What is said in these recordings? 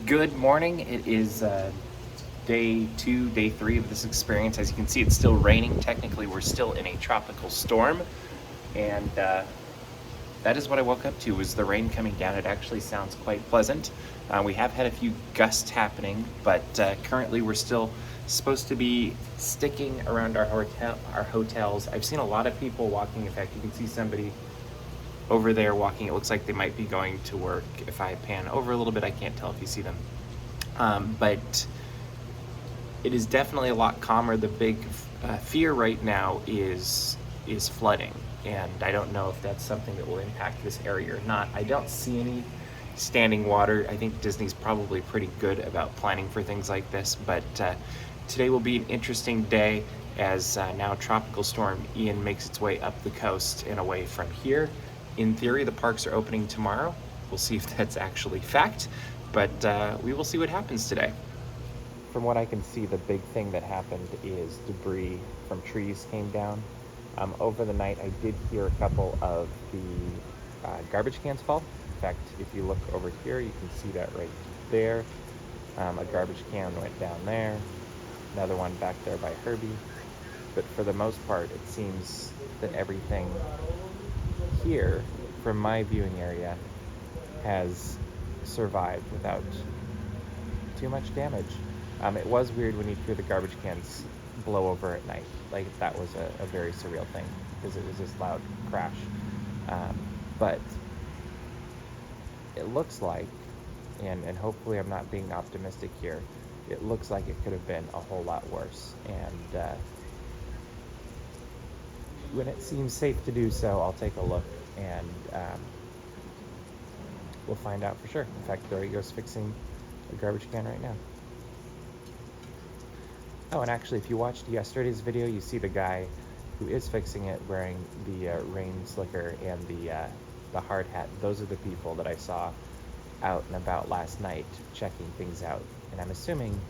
Good morning. It is day 2, day 3 of this experience. As you can see, it's still raining. Technically, we're still in a tropical storm, and that is what I woke up to, was the rain coming down. It actually sounds quite pleasant. We have had a few gusts happening, but currently we're still supposed to be sticking around our hotels. I've seen a lot of people walking. In fact, you can see somebody over there walking. It looks like they might be going to work. If I pan over a little bit, I can't tell if you see them. But it is definitely a lot calmer. The big fear right now is flooding, and I don't know if that's something that will impact this area or not. I don't see any standing water. I think Disney's probably pretty good about planning for things like this, but today will be an interesting day as now Tropical Storm Ian makes its way up the coast and away from here. In theory, the parks are opening tomorrow. We'll see if that's actually fact, but we will see what happens today. From what I can see, the big thing that happened is debris from trees came down. Over the night, I did hear a couple of the garbage cans fall. In fact, if you look over here, you can see that right there. A garbage can went down there, another one back there by Herbie. But for the most part, it seems that everything here, from my viewing area, has survived without too much damage. It was weird when you hear the garbage cans blow over at night. Like, that was a very surreal thing, because it was this loud crash. But it looks like, and hopefully I'm not being optimistic here, it looks like it could have been a whole lot worse. And when it seems safe to do so, I'll take a look, and we'll find out for sure. In fact, there he goes fixing a garbage can right now. Oh, and actually, if you watched yesterday's video, you see the guy who is fixing it wearing the rain slicker and the hard hat. Those are the people that I saw out and about last night checking things out, and I'm assuming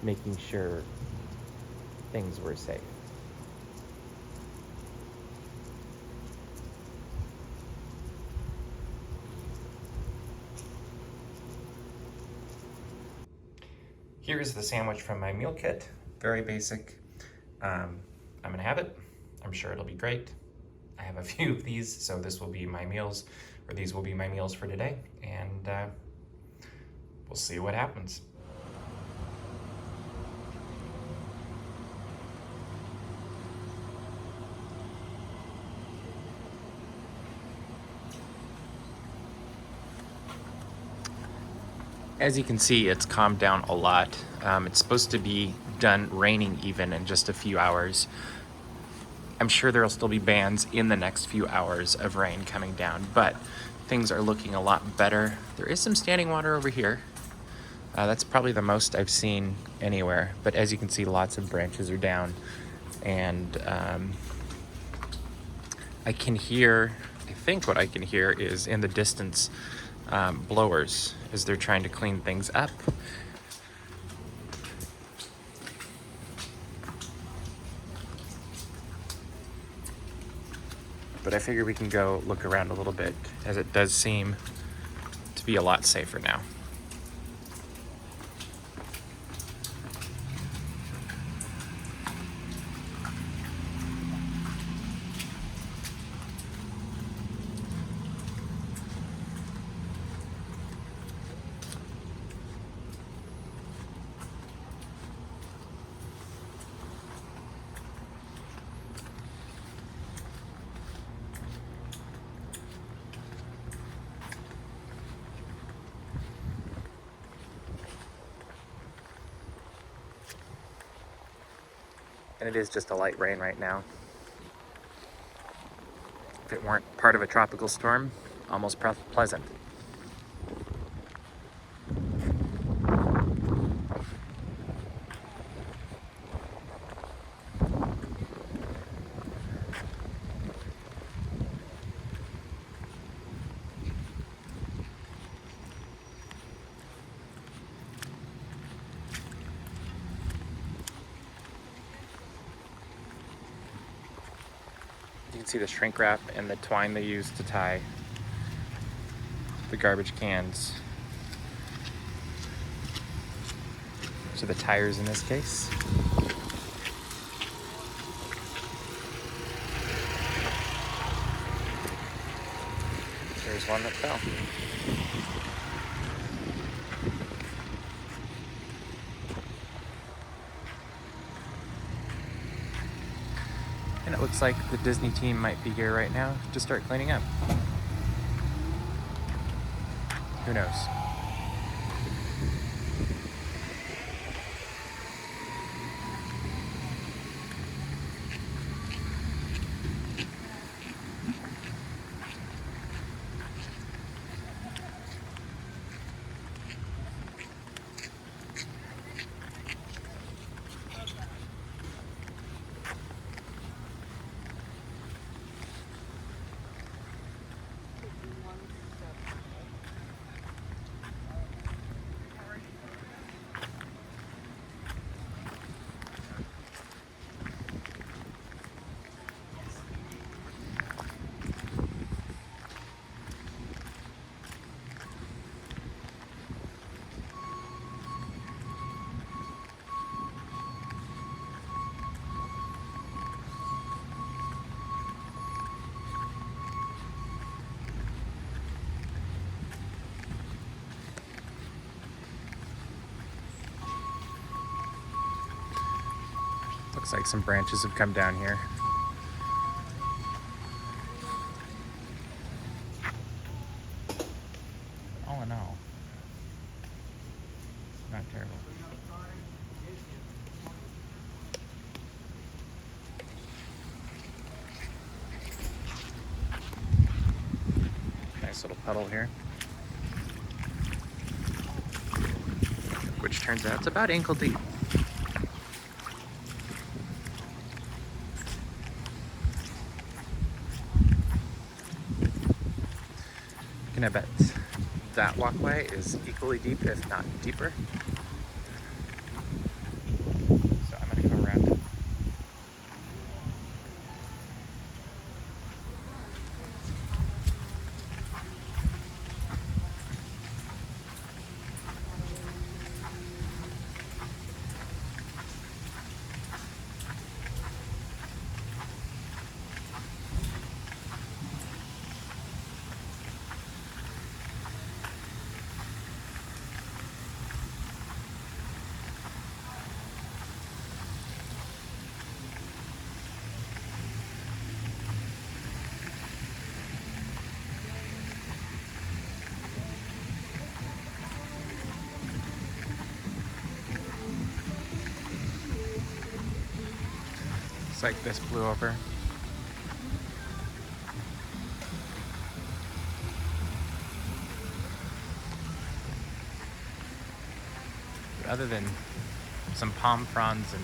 making sure things were safe. Here's the sandwich from my meal kit. Very basic. I'm gonna have it. I'm sure it'll be great. I have a few of these, so this will be my meals, or these will be my meals for today, and we'll see what happens. As you can see, it's calmed down a lot. It's supposed to be done raining even in just a few hours. I'm sure there'll still be bands in the next few hours of rain coming down, but things are looking a lot better. There is some standing water over here. That's probably the most I've seen anywhere, but as you can see, lots of branches are down, and I think what I can hear is in the distance blowers as they're trying to clean things up. But I figure we can go look around a little bit, as it does seem to be a lot safer now. And it is just a light rain right now. If it weren't part of a tropical storm, almost pleasant. You can see the shrink wrap and the twine they use to tie the garbage cans to the tires in this case. There's one that fell. And it looks like the Disney team might be here right now to start cleaning up. Who knows? Looks like some branches have come down here. All in all, not terrible. Nice little puddle here, which turns out it's about ankle deep. I bet that walkway is equally deep, if not deeper. So I'm gonna go around it. Looks like this blew over. But other than some palm fronds and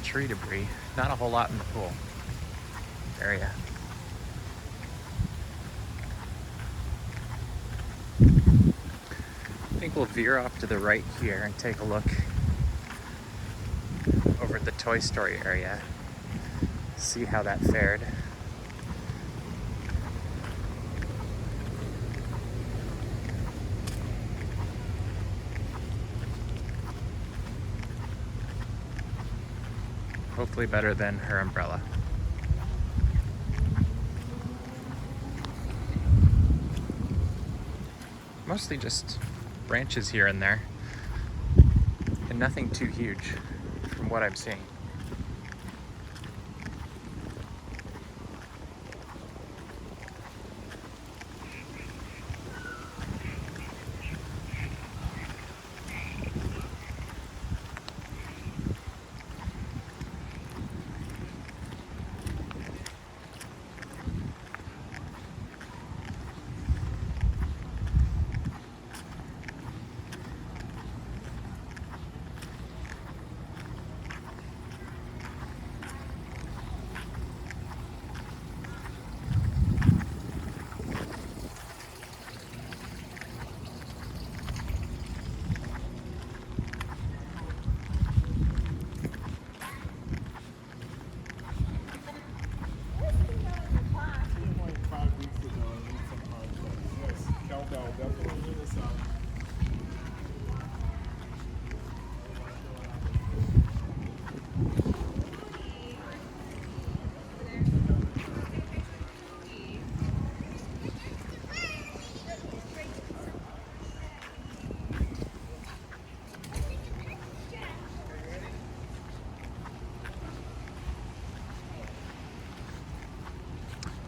tree debris, not a whole lot in the pool area. I think we'll veer off to the right here and take a look over at the Toy Story area, see how that fared. Hopefully better than her umbrella. Mostly just branches here and there, and nothing too huge from what I'm seeing.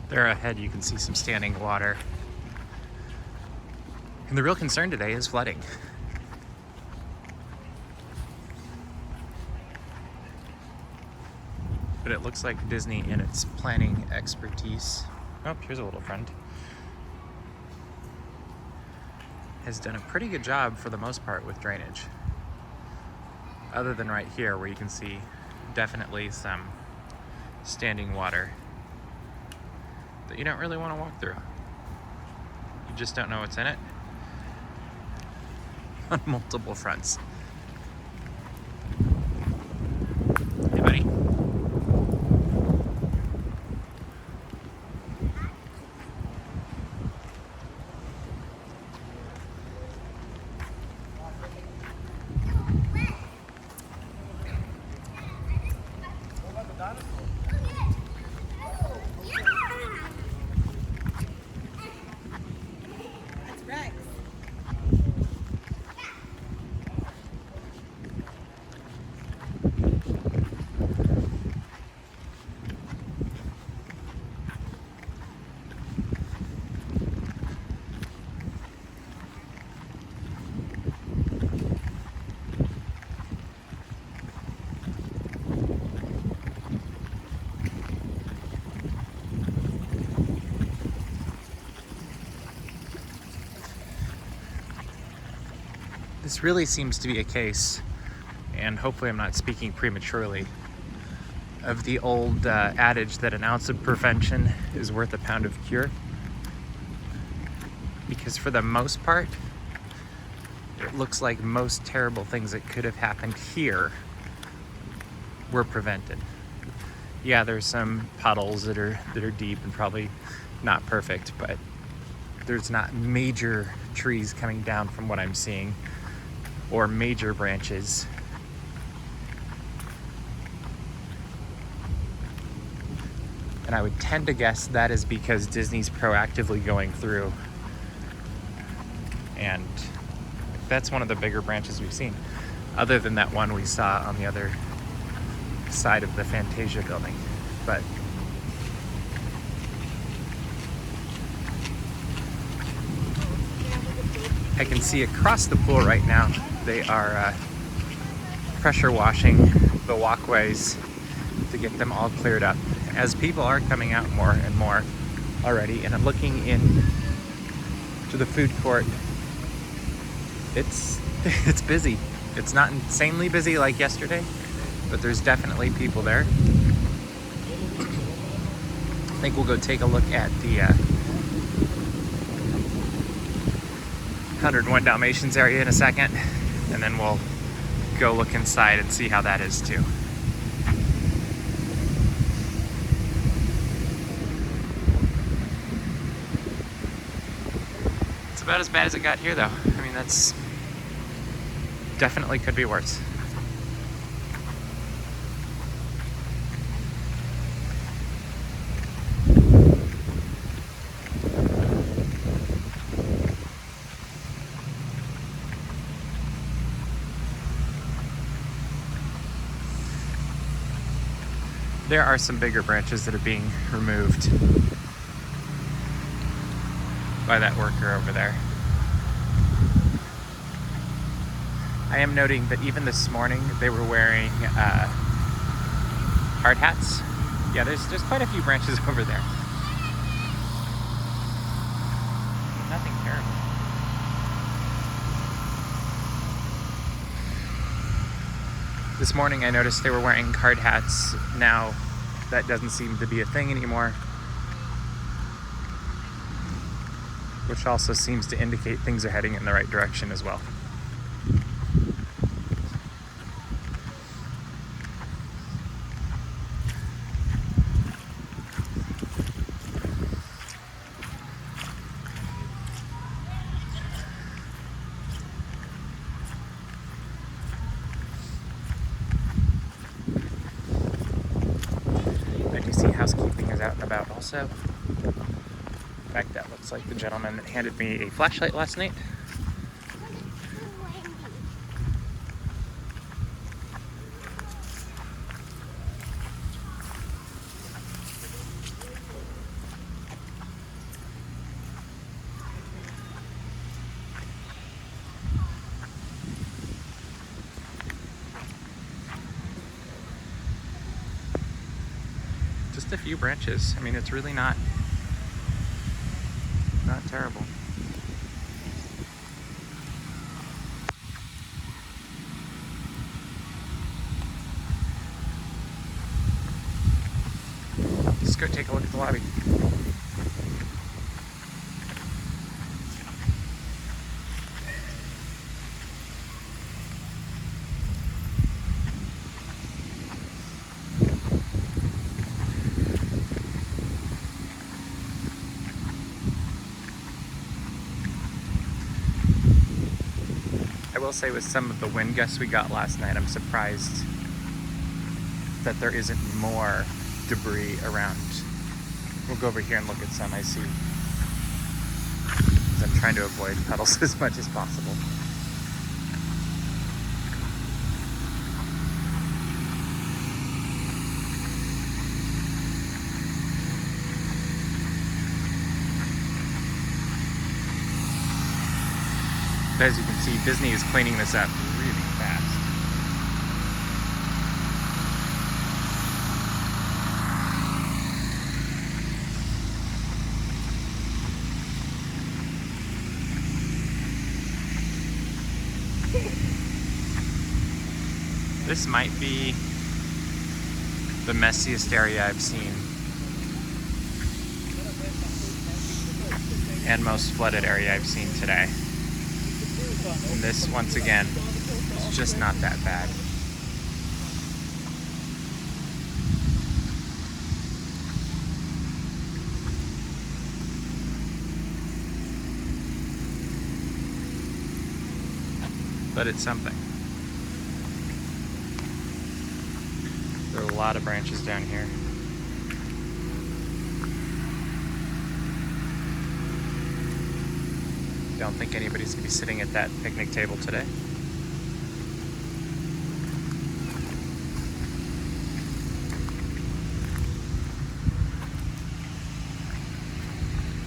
There ahead you can see some standing water. And the real concern today is flooding. But it looks like Disney, in its planning expertise, oh, here's a little friend, has done a pretty good job for the most part with drainage. Other than right here where you can see definitely some standing water that you don't really want to walk through. You just don't know what's in it on multiple fronts. Hey, buddy. This really seems to be a case, and hopefully I'm not speaking prematurely, of the old adage that an ounce of prevention is worth a pound of cure. Because for the most part, it looks like most terrible things that could have happened here were prevented. Yeah, there's some puddles that are deep and probably not perfect, but there's not major trees coming down from what I'm seeing, or major branches. And I would tend to guess that is because Disney's proactively going through, and that's one of the bigger branches we've seen, other than that one we saw on the other side of the Fantasia building. But I can see across the pool right now, they are pressure washing the walkways to get them all cleared up, as people are coming out more and more already. And I'm looking in to the food court. It's busy. It's not insanely busy like yesterday, but there's definitely people there. I think we'll go take a look at the 101 Dalmatians area in a second, and then we'll go look inside and see how that is too. It's about as bad as it got here though. I mean, that's definitely could be worse. There are some bigger branches that are being removed by that worker over there. I am noting that even this morning they were wearing hard hats. Yeah, there's quite a few branches over there. Nothing terrible. This morning I noticed they were wearing hard hats. Now that doesn't seem to be a thing anymore, which also seems to indicate things are heading in the right direction as well. I do see housekeeping is out and about also. In fact, that looks like the gentleman that handed me a flashlight last night. a few branches. I mean, it's really not terrible. Let's go take a look at the lobby. I will say with some of the wind gusts we got last night, I'm surprised that there isn't more debris around. We'll go over here and look at some I see. Because I'm trying to avoid puddles as much as possible. But as you can see, Disney is cleaning this up really fast. This might be the messiest area I've seen and most flooded area I've seen today. And this, once again, is just not that bad. But it's something. There are a lot of branches down here. Don't think anybody's gonna be sitting at that picnic table today.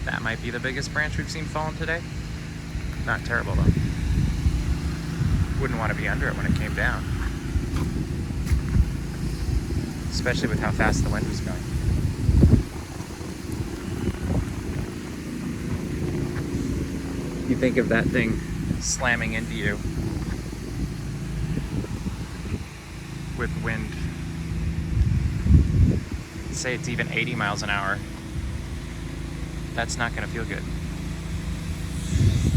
That might be the biggest branch we've seen fallen today. Not terrible though. Wouldn't want to be under it when it came down. Especially with how fast the wind was going. You think of that thing slamming into you with wind, say it's even 80 miles an hour, that's not going to feel good.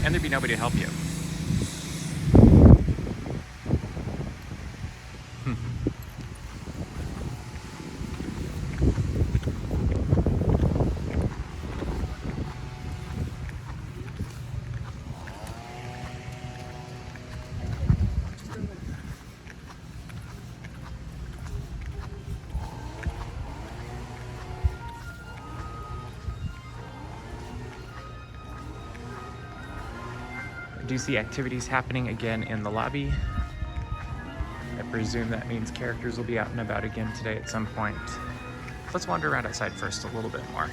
And there'd be nobody to help you. I do see activities happening again in the lobby. I presume that means characters will be out and about again today at some point. Let's wander around outside first a little bit more.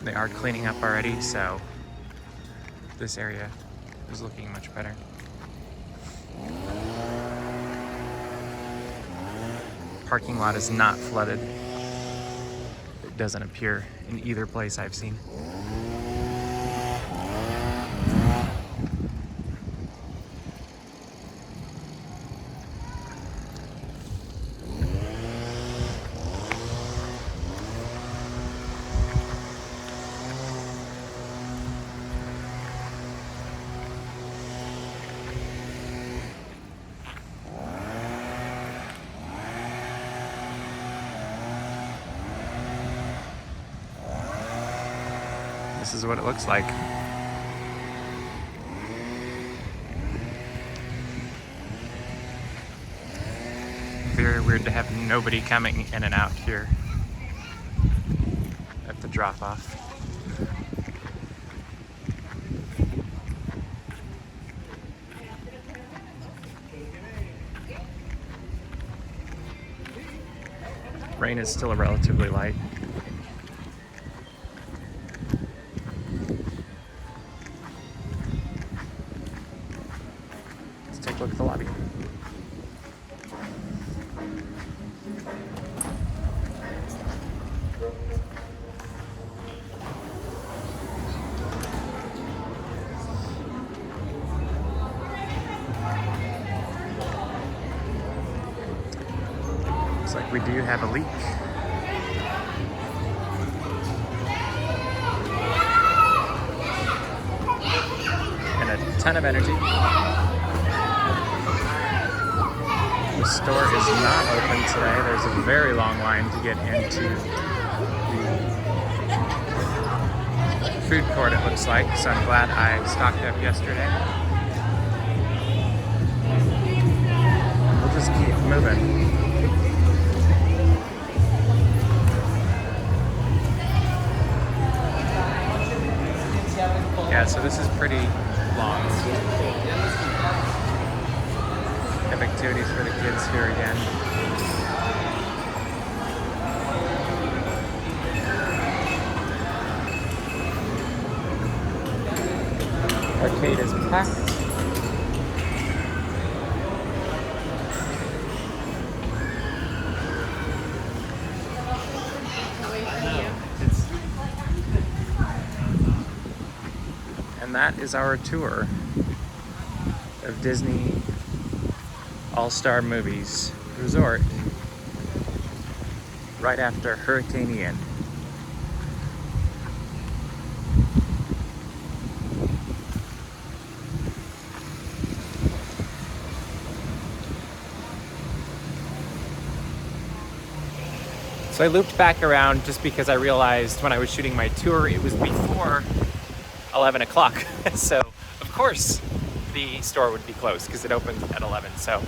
They are cleaning up already, so this area is looking much better. Parking lot is not flooded. It doesn't appear in either place I've seen. This is what it looks like. Very weird to have nobody coming in and out here at the drop-off. Rain is still relatively light. Let's take a look at the lobby. Looks like we do have a leak. And a ton of energy. The store is not open today. There's a very long line to get into the food court, it looks like. So I'm glad I stocked up yesterday. We'll just keep moving. Yeah, so this is pretty long. Have activities for the kids here again. Arcade is packed. And that is our tour of Disney All-Star Movies Resort right after Hurricane Ian. So I looped back around just because I realized when I was shooting my tour, it was before 11 o'clock. So of course the store would be closed because it opens at 11. So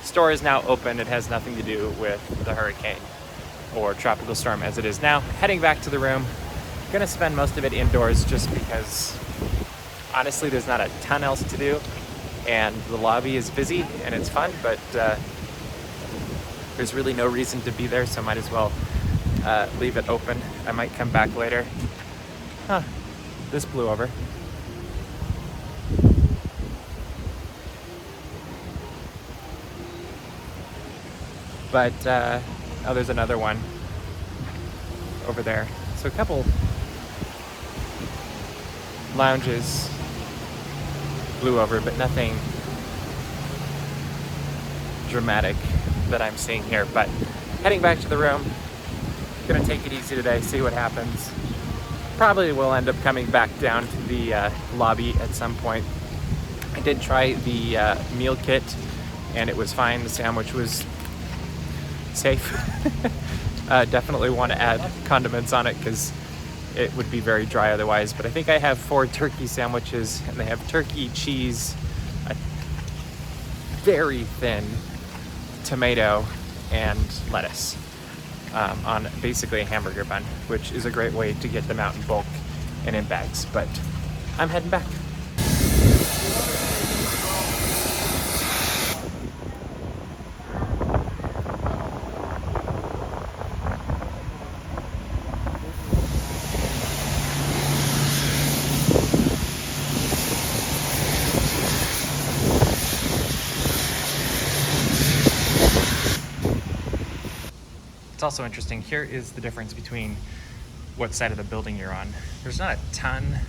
store is now open. It has nothing to do with the hurricane or tropical storm as it is now. Heading back to the room. I'm gonna spend most of it indoors just because honestly there's not a ton else to do and the lobby is busy and it's fun, but there's really no reason to be there, so might as well leave it open. I might come back later. Huh, this blew over. But, oh, there's another one over there. So a couple lounges blew over, but nothing dramatic that I'm seeing here. But heading back to the room, gonna take it easy today, see what happens. Probably will end up coming back down to the lobby at some point. I did try the meal kit and it was fine. The sandwich was safe. Definitely want to add condiments on it because it would be very dry otherwise. But I think I have 4 turkey sandwiches and they have turkey, cheese, a very thin tomato, and lettuce on basically a hamburger bun, which is a great way to get them out in bulk and in bags. But I'm heading back. It's also interesting, here is the difference between what side of the building you're on. There's not a ton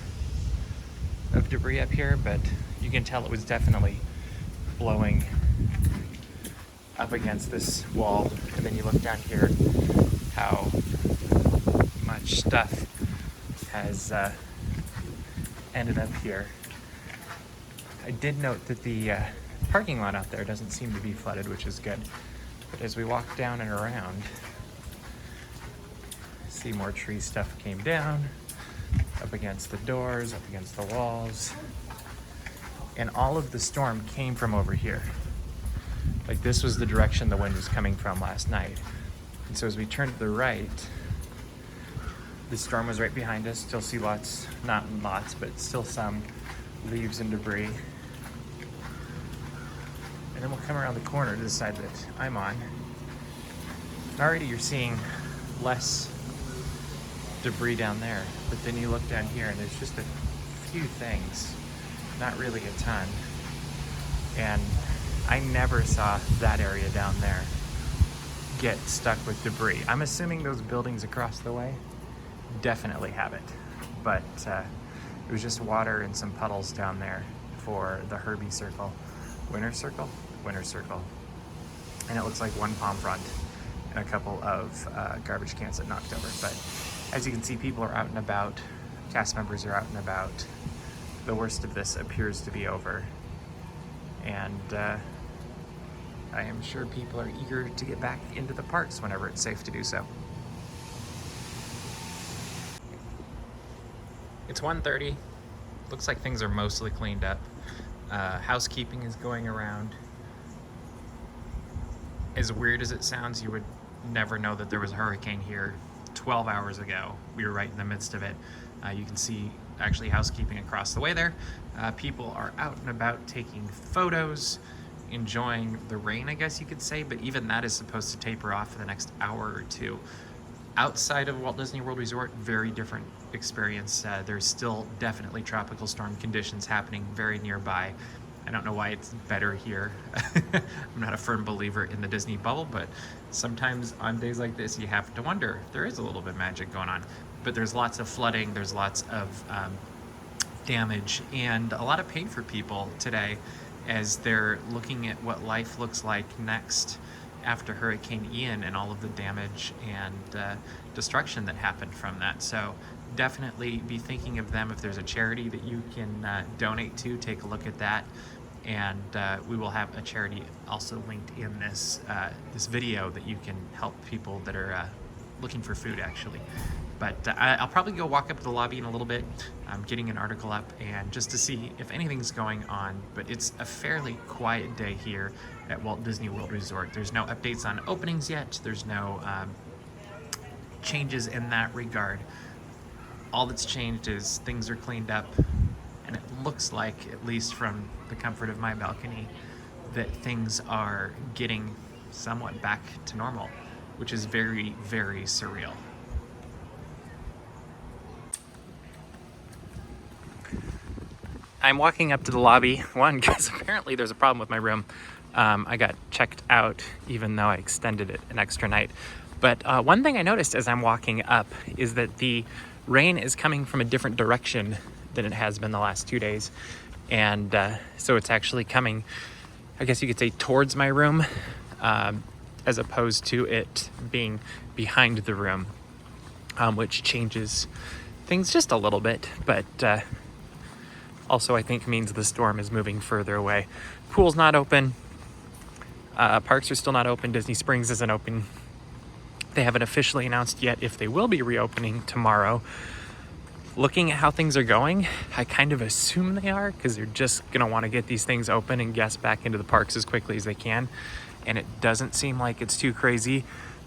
of debris up here, but you can tell it was definitely blowing up against this wall. And then you look down here, how much stuff has ended up here. I did note that the parking lot out there doesn't seem to be flooded, which is good. But as we walk down and around, see more tree stuff came down, up against the doors, up against the walls. And all of the storm came from over here. Like this was the direction the wind was coming from last night. And so as we turn to the right, the storm was right behind us. Still see lots, not lots, but still some leaves and debris. And then we'll come around the corner to the side that I'm on. And already you're seeing less debris down there, but then you look down here and there's just a few things, not really a ton. And I never saw that area down there get stuck with debris. I'm assuming those buildings across the way definitely have it, but it was just water and some puddles down there for the Herbie Circle, Winter Circle, and it looks like one palm front and a couple of garbage cans that knocked over. But as you can see, people are out and about. Cast members are out and about. The worst of this appears to be over. And I am sure people are eager to get back into the parks whenever it's safe to do so. It's 1:30. Looks like things are mostly cleaned up. Housekeeping is going around. As weird as it sounds, you would never know that there was a hurricane here 12 hours ago. We were right in the midst of it. You can see actually housekeeping across the way there. People are out and about taking photos, enjoying the rain, I guess you could say, but even that is supposed to taper off for the next hour or two. Outside of Walt Disney World Resort, very different experience. There's still definitely tropical storm conditions happening very nearby. I don't know why it's better here. I'm not a firm believer in the Disney bubble, but sometimes on days like this, you have to wonder if there is a little bit of magic going on. But there's lots of flooding, there's lots of damage, and a lot of pain for people today as they're looking at what life looks like next after Hurricane Ian and all of the damage and destruction that happened from that. So definitely be thinking of them. If there's a charity that you can donate to, take a look at that. And we will have a charity also linked in this this video that you can help people that are looking for food, actually. But I'll probably go walk up to the lobby in a little bit. I'm getting an article up and just to see if anything's going on. But it's a fairly quiet day here at Walt Disney World Resort. There's no updates on openings yet. There's no changes in that regard. All that's changed is things are cleaned up, and it looks like, at least from the comfort of my balcony, that things are getting somewhat back to normal, which is very, very surreal. I'm walking up to the lobby, one, because apparently there's a problem with my room. I got checked out even though I extended it an extra night. But one thing I noticed as I'm walking up is that the rain is coming from a different direction than it has been the last 2 days. And so it's actually coming, I guess you could say, towards my room, as opposed to it being behind the room, which changes things just a little bit. But also I think means the storm is moving further away. Pool's not open. Parks are still not open. Disney Springs isn't open. They haven't officially announced yet if they will be reopening tomorrow. Looking at how things are going, I kind of assume they are, because they're just going to want to get these things open and guests back into the parks as quickly as they can. And it doesn't seem like it's too crazy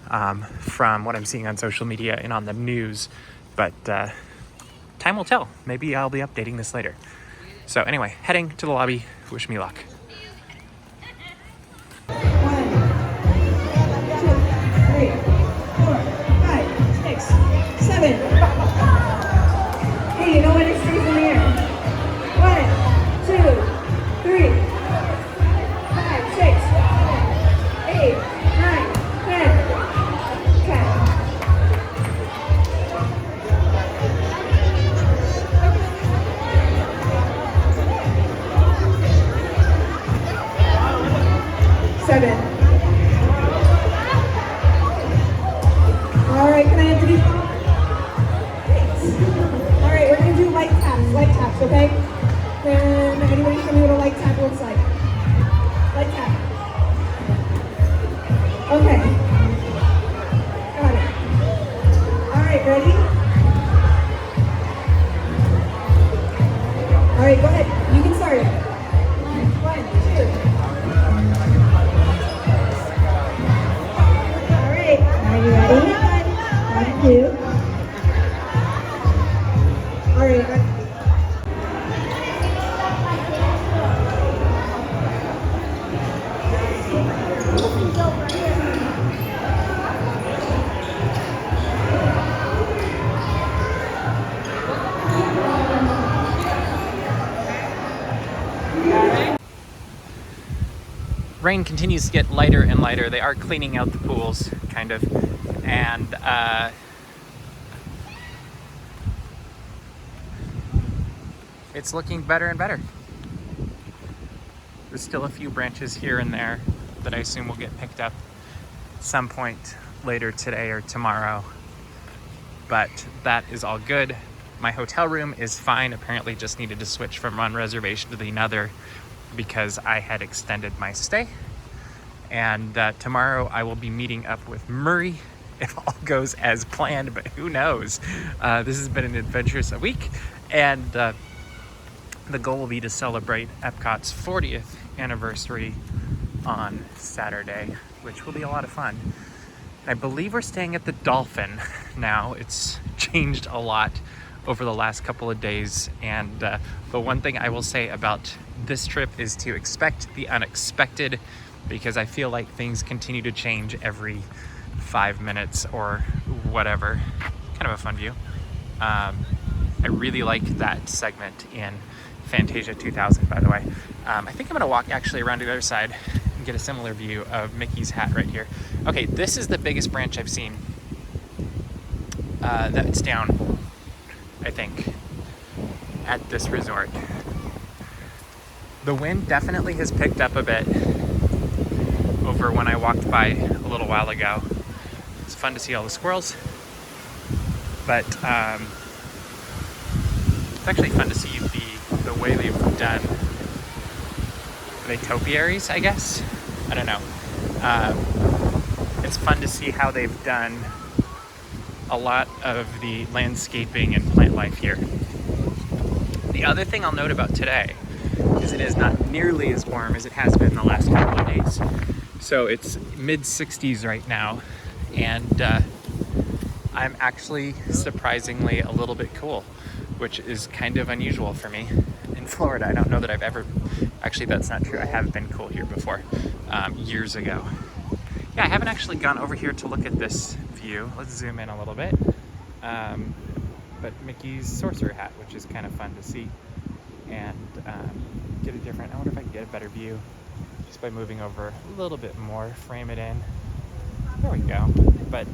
from what I'm seeing on social media and on the news. But time will tell. Maybe I'll be updating this later. So anyway, heading to the lobby. Wish me luck. 1, 2, 3, 4, 5, 6, 7. Hey, you know what? It stays in the air. 1, 2, 3, 5, 6, 8, 9, 10. Okay. 7. All right, can I have these? Thanks. All right, we're gonna do light taps, okay? Can anybody show me what a light tap looks like? Light tap. Okay. Got it. All right, ready? All right, go ahead. You can start it. 1, 2. Are you ready? 1, 2. All right. Rain continues to get lighter and lighter. They are cleaning out the pools, kind of, and it's looking better and better. There's still a few branches here and there that I assume will get picked up at some point, later today or tomorrow, but that is all good. My hotel room is fine. Apparently just needed to switch from one reservation to the another because I had extended my stay. And tomorrow I will be meeting up with Murray if all goes as planned, but who knows? This has been an adventurous week, and the goal will be to celebrate Epcot's 40th anniversary on Saturday, which will be a lot of fun. I believe we're staying at the Dolphin now. It's changed a lot over the last couple of days, and the one thing I will say about this trip is to expect the unexpected, because I feel like things continue to change every 5 minutes or whatever. Kind of a fun view. I really like that segment in Fantasia 2000, by the way. I think I'm gonna walk actually around to the other side and get a similar view of Mickey's hat right here. Okay, this is the biggest branch I've seen that's down, I think, at this resort. The wind definitely has picked up a bit over when I walked by a little while ago. It's fun to see all the squirrels, but it's actually fun to see the way they've done the topiaries, I guess. I don't know. It's fun to see how they've done a lot of the landscaping and plant life here. The other thing I'll note about today is it is not nearly as warm as it has been the last couple of days. So it's mid-60s right now, and I'm actually surprisingly a little bit cool, which is kind of unusual for me in Florida. I don't know that I've ever, actually that's not true. I have been cool here before, years ago. Yeah, I haven't actually gone over here to look at this view. Let's zoom in a little bit. But Mickey's sorcerer hat, which is kind of fun to see, and get a different, I wonder if I can get a better view just by moving over a little bit more, frame it in. There we go. But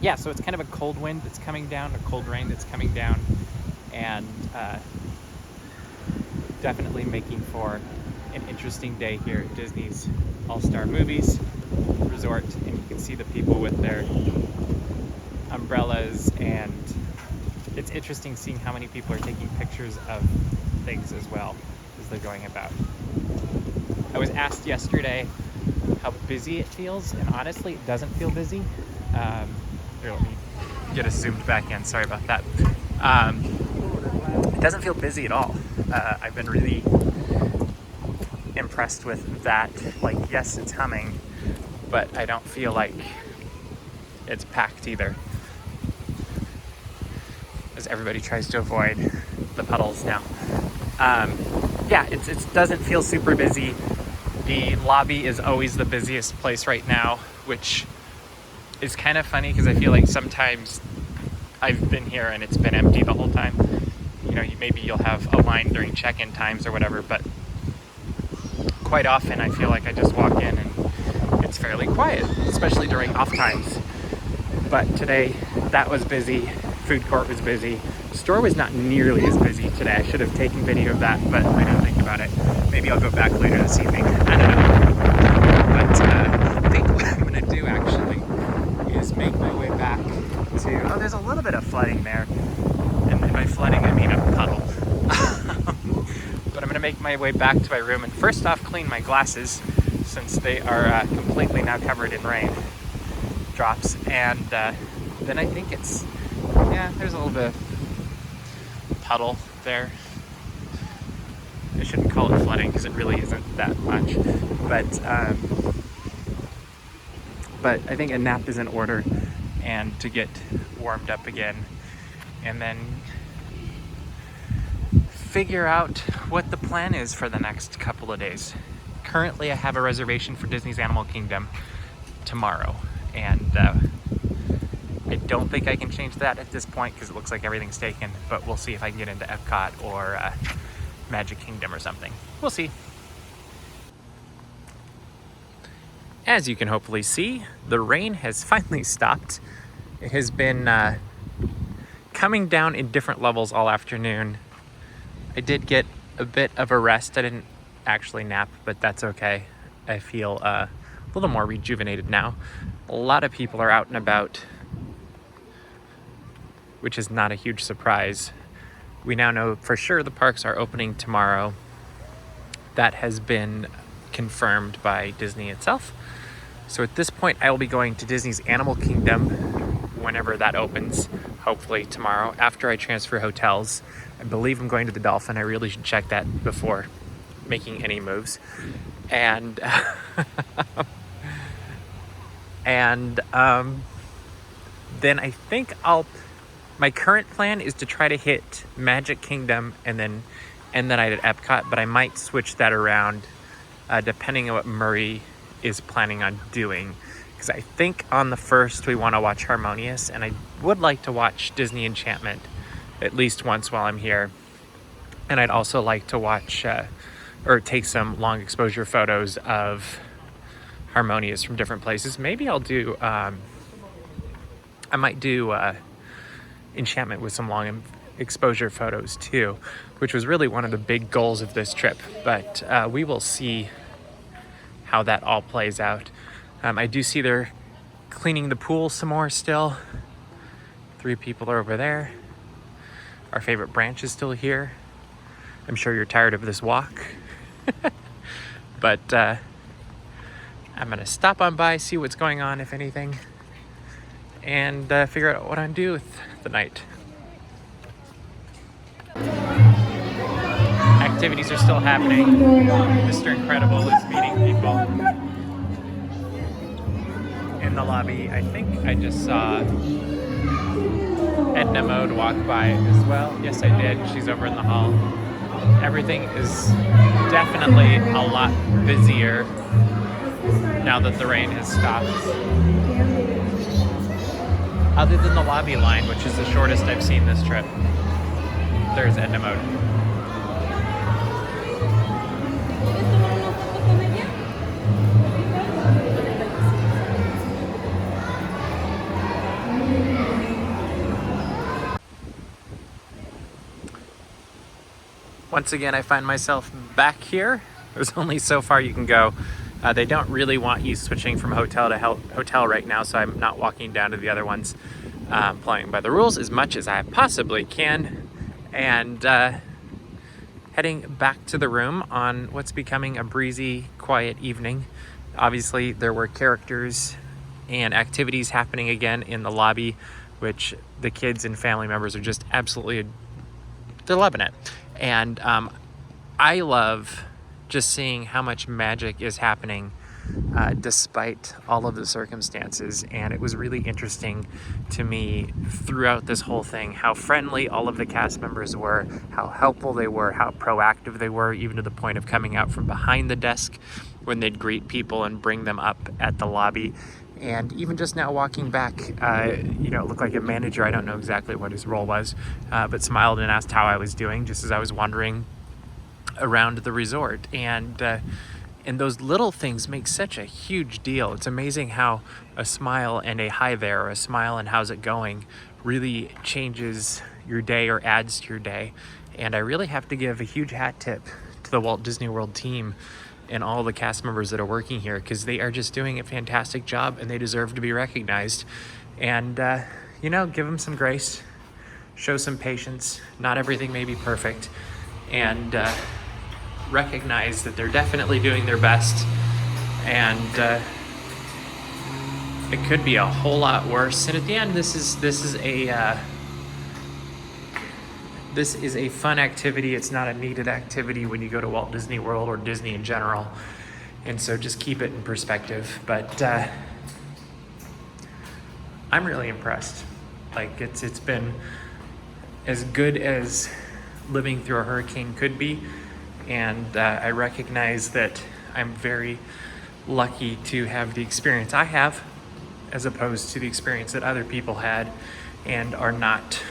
yeah, so it's kind of a cold wind that's coming down, a cold rain that's coming down, and definitely making for an interesting day here at Disney's All-Star Movies Resort. And you can see the people with their umbrellas, and it's interesting seeing how many people are taking pictures of things as well as they're going about. I was asked yesterday how busy it feels, and honestly, it doesn't feel busy. Here, let me get us zoomed back in. Sorry about that. It doesn't feel busy at all. I've been really impressed with that. Like, yes, it's humming, but I don't feel like it's packed either, as everybody tries to avoid the puddles now. Yeah, it doesn't feel super busy. The lobby is always the busiest place right now, which is kind of funny because I feel like sometimes I've been here and it's been empty the whole time. You know, maybe you'll have a line during check-in times or whatever, but quite often I feel like I just walk in and it's fairly quiet, especially during off times. But today that was busy. Food court was busy. Store was not nearly as busy today. I should have taken video of that, but I didn't think about it. Maybe I'll go back later this evening. I don't know. But I think what I'm going to do actually is make my way back to... Oh, there's a little bit of flooding there. And by flooding, I mean a puddle. But I'm going to make my way back to my room and first off clean my glasses, since they are completely now covered in rain drops. And then I think it's... Yeah, there's a little bit of puddle there. I shouldn't call it flooding because it really isn't that much. But I think a nap is in order, and to get warmed up again, and then figure out what the plan is for the next couple of days. Currently, I have a reservation for Disney's Animal Kingdom tomorrow, and I don't think I can change that at this point because it looks like everything's taken, but we'll see if I can get into Epcot or Magic Kingdom or something. We'll see. As you can hopefully see, the rain has finally stopped. It has been coming down in different levels all afternoon. I did get a bit of a rest. I didn't actually nap, but that's okay. I feel little more rejuvenated now. A lot of people are out and about, which is not a huge surprise. We now know for sure the parks are opening tomorrow. That has been confirmed by Disney itself. So at this point, I will be going to Disney's Animal Kingdom whenever that opens, hopefully tomorrow, after I transfer hotels. I believe I'm going to the Dolphin. I really should check that before making any moves. And then I think my current plan is to try to hit Magic Kingdom and then end the night at Epcot, but I might switch that around depending on what Murray is planning on doing. Because I think on the 1st we want to watch Harmonious, and I would like to watch Disney Enchantment at least once while I'm here. And I'd also like to watch or take some long exposure photos of Harmonious from different places. Maybe I'll do, I might do Enchantment with some long exposure photos too, which was really one of the big goals of this trip. But we will see how that all plays out. I do see they're cleaning the pool some more still. 3 people are over there. Our favorite branch is still here. I'm sure you're tired of this walk. But I'm gonna stop on by, see what's going on, if anything, and figure out what I'm do with the night. Activities are still happening. Mr. Incredible is meeting people in the lobby. I think I just saw Edna Mode walk by as well. Yes, I did. She's over in the hall. Everything is definitely a lot busier now that the rain has stopped. Other than the lobby line, which is the shortest I've seen this trip, there's Edna Mode. Once again, I find myself back here. There's only so far you can go. They don't really want you switching from hotel to hotel right now, so I'm not walking down to the other ones, playing by the rules as much as I possibly can, and heading back to the room on what's becoming a breezy, quiet evening. Obviously, there were characters and activities happening again in the lobby, which the kids and family members are just absolutely, they're loving it. And I love just seeing how much magic is happening despite all of the circumstances. And it was really interesting to me throughout this whole thing, how friendly all of the cast members were, how helpful they were, how proactive they were, even to the point of coming out from behind the desk when they'd greet people and bring them up at the lobby. And even just now walking back, it looked like a manager, I don't know exactly what his role was, but smiled and asked how I was doing just as I was wandering around the resort. And those little things make such a huge deal. It's amazing how a smile and a hi there, or a smile and how's it going, really changes your day or adds to your day. And I really have to give a huge hat tip to the Walt Disney World team and all the cast members that are working here, because they are just doing a fantastic job and they deserve to be recognized. And, give them some grace, show some patience. Not everything may be perfect, and recognize that they're definitely doing their best. And it could be a whole lot worse. And at the end, this is a fun activity. It's not a needed activity when you go to Walt Disney World or Disney in general. And so just keep it in perspective. But I'm really impressed. Like, it's been as good as living through a hurricane could be. And I recognize that I'm very lucky to have the experience I have, as opposed to the experience that other people had and are not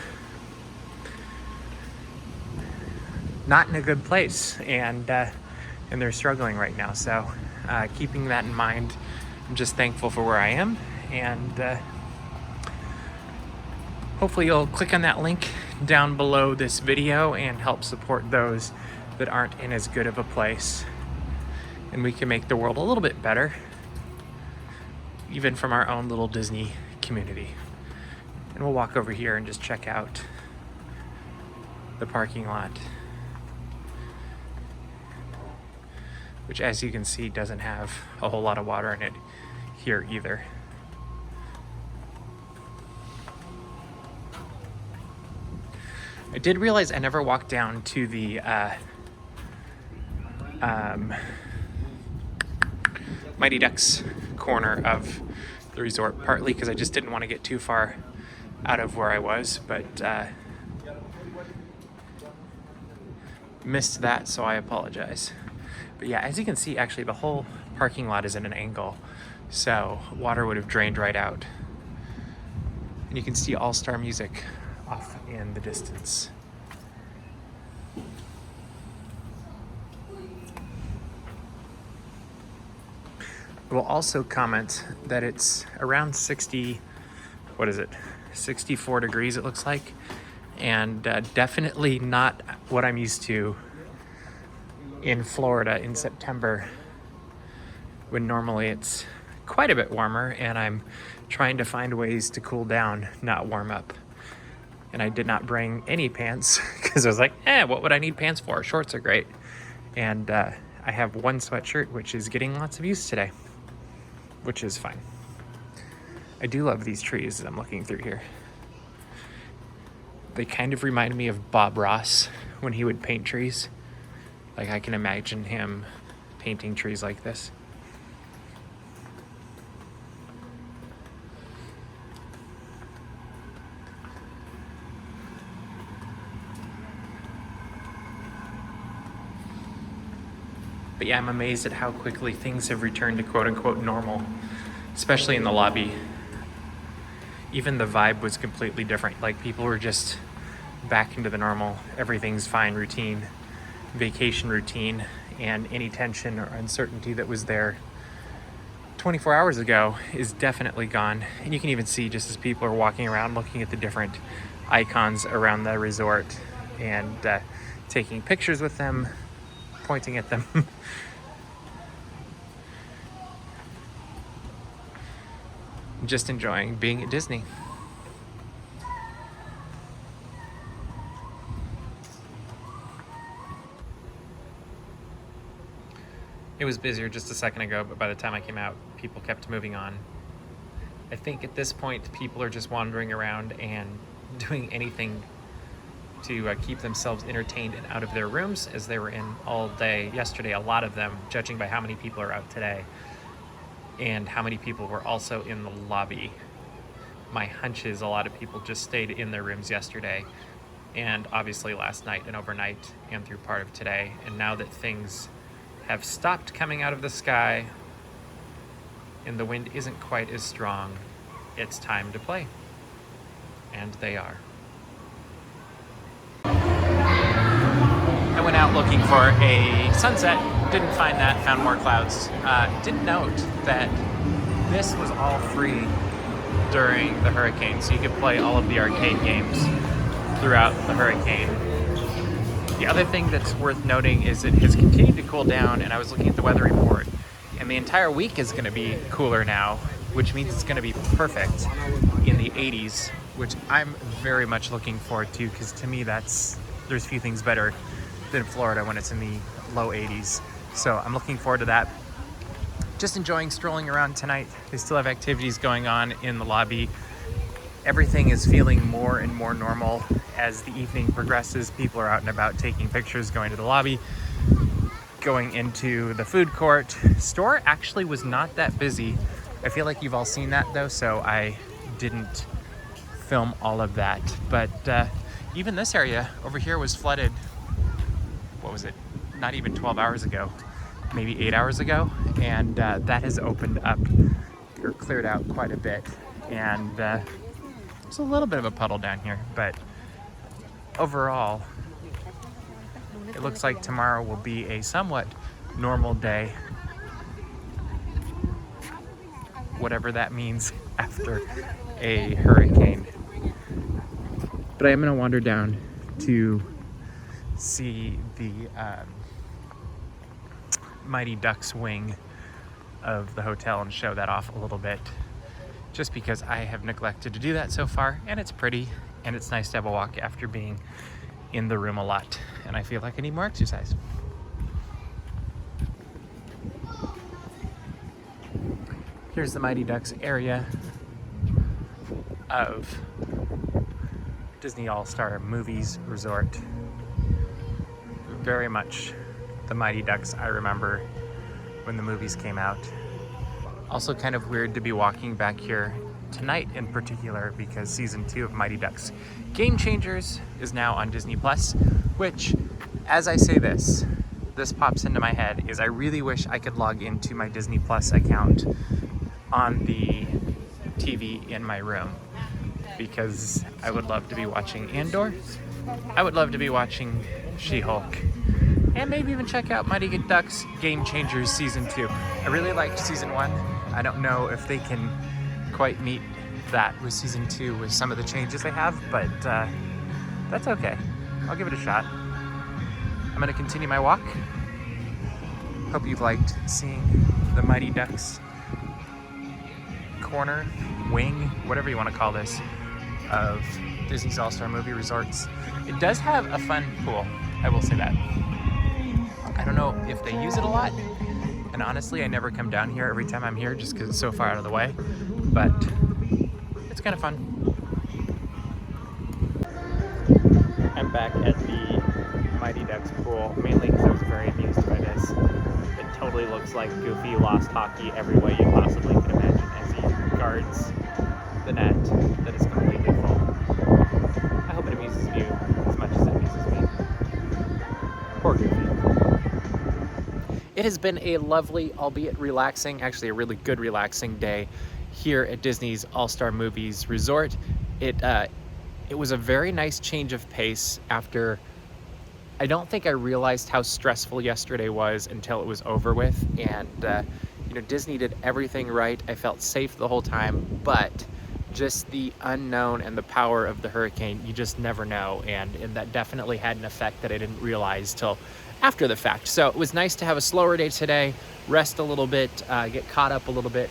in a good place, and they're struggling right now. So keeping that in mind, I'm just thankful for where I am, and hopefully you'll click on that link down below this video and help support those that aren't in as good of a place, and we can make the world a little bit better even from our own little Disney community. And we'll walk over here and just check out the parking lot, which, as you can see, doesn't have a whole lot of water in it here either. I did realize I never walked down to the Mighty Ducks corner of the resort, partly because I just didn't want to get too far out of where I was, but missed that, so I apologize. But yeah, as you can see, actually the whole parking lot is at an angle, so water would have drained right out. And you can see All-Star Music off in the distance. I will also comment that it's around 64 degrees it looks like, and definitely not what I'm used to in Florida in September, when normally it's quite a bit warmer, and I'm trying to find ways to cool down, not warm up. And I did not bring any pants because I was like, what would I need pants for? Shorts are great. And I have one sweatshirt, which is getting lots of use today, which is fine. I do love these trees that I'm looking through here. They kind of remind me of Bob Ross when he would paint trees. Like, I can imagine him painting trees like this. But yeah, I'm amazed at how quickly things have returned to quote-unquote normal, especially in the lobby. Even the vibe was completely different. Like, people were just back into the normal, everything's fine routine, vacation routine, and any tension or uncertainty that was there 24 hours ago is definitely gone. And you can even see, just as people are walking around looking at the different icons around the resort and taking pictures with them, pointing at them. Just enjoying being at Disney. It was busier just a second ago, but by the time I came out, people kept moving on. I think at this point, people are just wandering around and doing anything to keep themselves entertained and out of their rooms, as they were in all day yesterday, a lot of them, judging by how many people are out today and how many people were also in the lobby. My hunch is a lot of people just stayed in their rooms yesterday, and obviously last night and overnight and through part of today. And now that things have stopped coming out of the sky and the wind isn't quite as strong, it's time to play. And they are. I went out looking for a sunset, didn't find that, found more clouds. Did note that this was all free during the hurricane, so you could play all of the arcade games throughout the hurricane. The other thing that's worth noting is it has continued to cool down, and I was looking at the weather report, and the entire week is going to be cooler now, which means it's going to be perfect in the 80s, which I'm very much looking forward to, because to me there's few things better than Florida when it's in the low 80s. So I'm looking forward to that. Just enjoying strolling around tonight. They still have activities going on in the lobby. Everything is feeling more and more normal as the evening progresses. People are out and about taking pictures, going to the lobby, going into the food court. Store actually was not that busy. I feel like you've all seen that though, so I didn't film all of that. But even this area over here was flooded, what was it? Not even 12 hours ago, maybe 8 hours ago. And that has opened up or cleared out quite a bit. And there's a little bit of a puddle down here, but overall, it looks like tomorrow will be a somewhat normal day, whatever that means after a hurricane. But I am going to wander down to see the Mighty Ducks wing of the hotel and show that off a little bit, just because I have neglected to do that so far, and it's pretty, and it's nice to have a walk after being in the room a lot, and I feel like I need more exercise. Here's the Mighty Ducks area of Disney All-Star Movies Resort. Very much the Mighty Ducks I remember when the movies came out. Also kind of weird to be walking back here tonight in particular, because season 2 of Mighty Ducks Game Changers is now on Disney Plus, which, as I say this pops into my head, is I really wish I could log into my Disney Plus account on the TV in my room, because I would love to be watching Andor, I would love to be watching She-Hulk, and maybe even check out Mighty Ducks Game Changers Season 2. I really liked Season 1. I don't know if they can quite meet that with Season 2 with some of the changes they have, but that's okay. I'll give it a shot. I'm going to continue my walk. Hope you've liked seeing the Mighty Ducks corner, wing, whatever you want to call this, of Disney's All-Star Movie Resorts. It does have a fun pool, I will say that. I don't know if they use it a lot, and honestly I never come down here every time I'm here just because it's so far out of the way, but it's kind of fun. I'm back at the Mighty Ducks pool, mainly because I was very amused by this. It totally looks like Goofy lost hockey every way you possibly could imagine as he guards the net that is completely full. I hope it amuses you as much as it amuses me. Poor Goofy. It has been a lovely, albeit relaxing, actually a really good relaxing day here at Disney's All-Star Movies Resort. It was a very nice change of pace after, I don't think I realized how stressful yesterday was until it was over with, and Disney did everything right. I felt safe the whole time, but just the unknown and the power of the hurricane, you just never know, and that definitely had an effect that I didn't realize till after the fact. So it was nice to have a slower day today, rest a little bit, get caught up a little bit.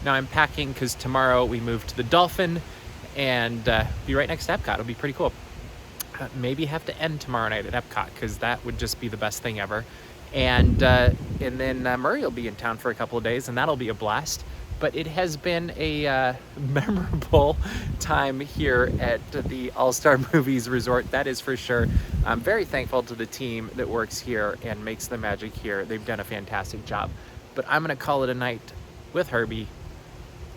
Now I'm packing because tomorrow we move to the Dolphin and be right next to Epcot. It'll be pretty cool. Maybe have to end tomorrow night at Epcot, because that would just be the best thing ever. And then Murray will be in town for a couple of days, and that'll be a blast. But it has been a memorable time here at the All-Star Movies Resort, that is for sure. I'm very thankful to the team that works here and makes the magic here. They've done a fantastic job. But I'm going to call it a night with Herbie,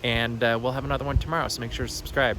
and we'll have another one tomorrow, so make sure to subscribe.